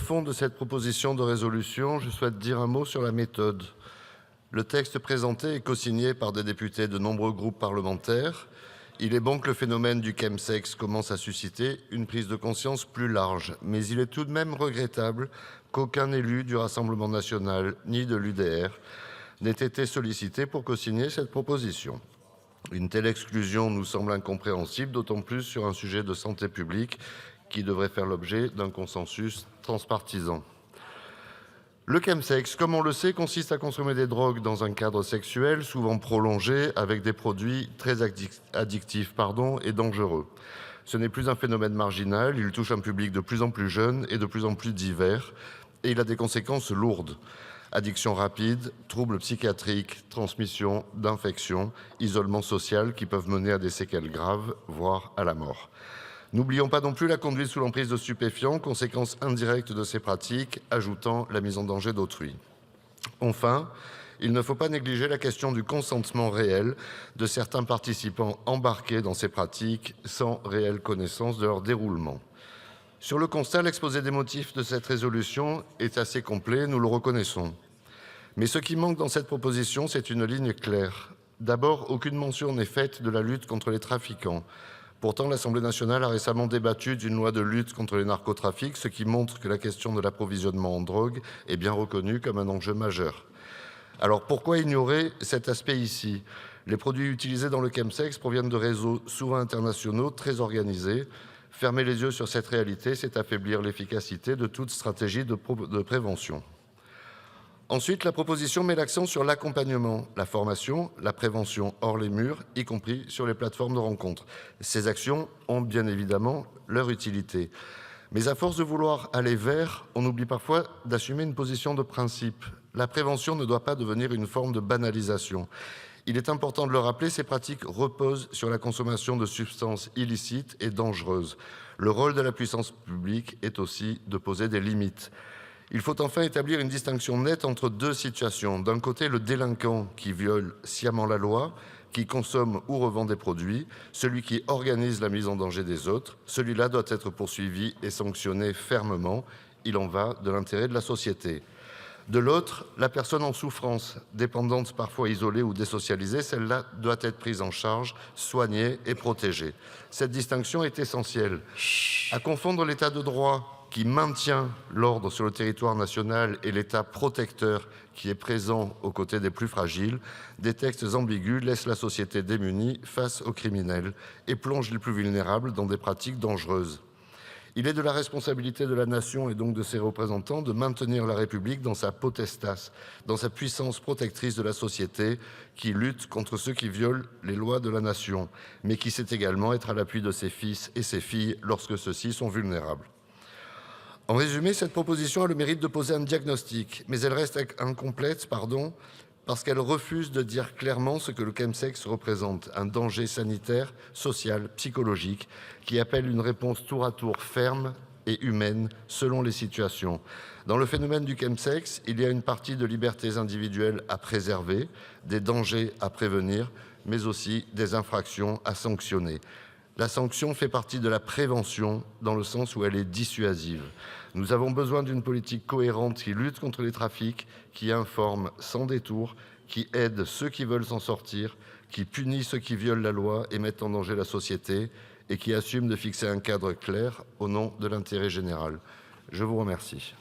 fond de cette proposition de résolution, je souhaite dire un mot sur la méthode. Le texte présenté est co-signé par des députés de nombreux groupes parlementaires. Il est bon que le phénomène du chemsex commence à susciter une prise de conscience plus large, mais il est tout de même regrettable qu'aucun élu du Rassemblement national ni de l'UDR n'ait été sollicité pour co-signer cette proposition. Une telle exclusion nous semble incompréhensible, d'autant plus sur un sujet de santé publique qui devrait faire l'objet d'un consensus transpartisan. Le chemsex, comme on le sait, consiste à consommer des drogues dans un cadre sexuel, souvent prolongé, avec des produits très addictifs et dangereux. Ce n'est plus un phénomène marginal, il touche un public de plus en plus jeune et de plus en plus divers, et il a des conséquences lourdes. Addiction rapide, troubles psychiatriques, transmission d'infections, isolement social qui peuvent mener à des séquelles graves, voire à la mort. N'oublions pas non plus la conduite sous l'emprise de stupéfiants, conséquence indirecte de ces pratiques, ajoutant la mise en danger d'autrui. Enfin, il ne faut pas négliger la question du consentement réel de certains participants embarqués dans ces pratiques sans réelle connaissance de leur déroulement. Sur le constat, l'exposé des motifs de cette résolution est assez complet, nous le reconnaissons. Mais ce qui manque dans cette proposition, c'est une ligne claire. D'abord, aucune mention n'est faite de la lutte contre les trafiquants. Pourtant, l'Assemblée nationale a récemment débattu d'une loi de lutte contre les narcotrafics, ce qui montre que la question de l'approvisionnement en drogue est bien reconnue comme un enjeu majeur. Alors pourquoi ignorer cet aspect ici ? Les produits utilisés dans le chemsex proviennent de réseaux souvent internationaux très organisés. Fermer les yeux sur cette réalité, c'est affaiblir l'efficacité de toute stratégie de prévention. Ensuite, la proposition met l'accent sur l'accompagnement, la formation, la prévention hors les murs, y compris sur les plateformes de rencontres. Ces actions ont bien évidemment leur utilité. Mais à force de vouloir aller vers, on oublie parfois d'assumer une position de principe. La prévention ne doit pas devenir une forme de banalisation. Il est important de le rappeler, ces pratiques reposent sur la consommation de substances illicites et dangereuses. Le rôle de la puissance publique est aussi de poser des limites. Il faut enfin établir une distinction nette entre deux situations. D'un côté, le délinquant qui viole sciemment la loi, qui consomme ou revend des produits, celui qui organise la mise en danger des autres. Celui-là doit être poursuivi et sanctionné fermement. Il en va de l'intérêt de la société. De l'autre, la personne en souffrance, dépendante, parfois isolée ou désocialisée, celle-là doit être prise en charge, soignée et protégée. Cette distinction est essentielle. À confondre l'état de droit qui maintient l'ordre sur le territoire national et l'État protecteur qui est présent aux côtés des plus fragiles, des textes ambigus laissent la société démunie face aux criminels et plongent les plus vulnérables dans des pratiques dangereuses. Il est de la responsabilité de la nation et donc de ses représentants de maintenir la République dans sa potestas, dans sa puissance protectrice de la société qui lutte contre ceux qui violent les lois de la nation, mais qui sait également être à l'appui de ses fils et ses filles lorsque ceux-ci sont vulnérables. En résumé, cette proposition a le mérite de poser un diagnostic, mais elle reste incomplète, parce qu'elle refuse de dire clairement ce que le chemsex représente, un danger sanitaire, social, psychologique, qui appelle une réponse tour à tour ferme et humaine selon les situations. Dans le phénomène du chemsex, il y a une partie de libertés individuelles à préserver, des dangers à prévenir, mais aussi des infractions à sanctionner. La sanction fait partie de la prévention dans le sens où elle est dissuasive. Nous avons besoin d'une politique cohérente qui lutte contre les trafics, qui informe sans détour, qui aide ceux qui veulent s'en sortir, qui punit ceux qui violent la loi et mettent en danger la société et qui assume de fixer un cadre clair au nom de l'intérêt général. Je vous remercie.